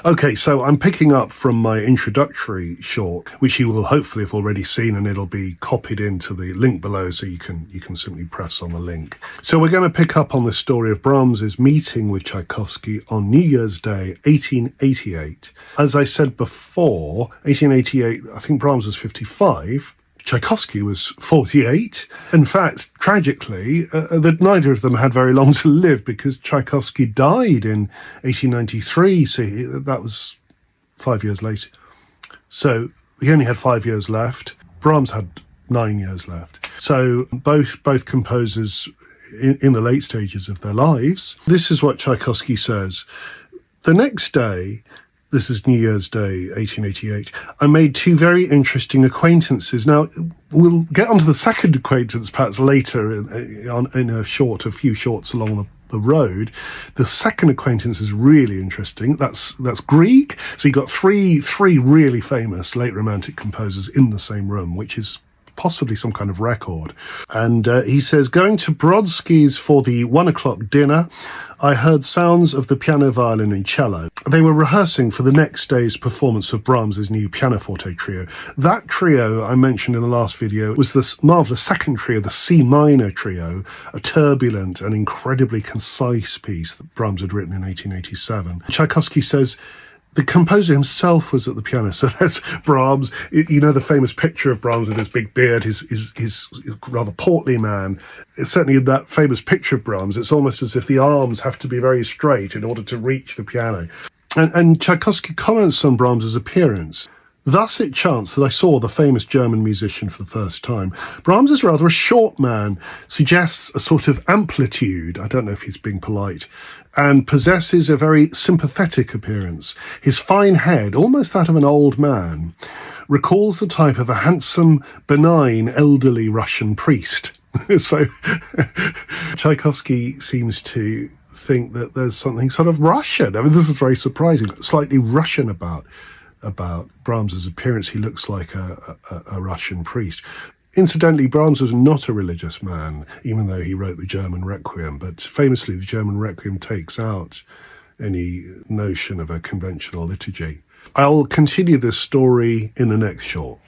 Okay, so I'm picking up from my introductory short, which you will hopefully have already seen, and it'll be copied into the link below, so you can simply press on the link. So we're going to pick up on the story of Brahms's meeting with Tchaikovsky on New Year's Day, 1888. As I said before, 1888, I think Brahms was 55. Tchaikovsky was 48. In fact, tragically, that neither of them had very long to live, because Tchaikovsky died in 1893, so that was 5 years later. So he only had 5 years left. Brahms had 9 years left. So both composers in the late stages of their lives. This is what Tchaikovsky says. The next day, this is New Year's Day, 1888, I made two very interesting acquaintances. Now, we'll get onto the second acquaintance perhaps later in a few shorts along the road. The second acquaintance is really interesting. That's Grieg. So you got three really famous late Romantic composers in the same room, which is possibly some kind of record. And he says, going to Brodsky's for the 1 o'clock dinner, I heard sounds of the piano, violin and cello. They were rehearsing for the next day's performance of Brahms's new pianoforte trio. That trio I mentioned in the last video was this marvellous second trio, the C minor trio, a turbulent and incredibly concise piece that Brahms had written in 1887. Tchaikovsky says, the composer himself was at the piano, so that's Brahms. You know the famous picture of Brahms with his big beard, his rather portly man. It's certainly in that famous picture of Brahms, it's almost as if the arms have to be very straight in order to reach the piano. And Tchaikovsky comments on Brahms's appearance. Thus it chanced that I saw the famous German musician for the first time. Brahms is rather a short man, suggests a sort of amplitude, I don't know if he's being polite, and possesses a very sympathetic appearance. His fine head, almost that of an old man, recalls the type of a handsome, benign, elderly Russian priest. So Tchaikovsky seems to think that there's something sort of Russian. I mean, this is very surprising, slightly Russian about Brahms's appearance. He looks like a Russian priest. Incidentally, Brahms was not a religious man, even though he wrote the German Requiem, but famously the German Requiem takes out any notion of a conventional liturgy. I'll continue this story in the next short.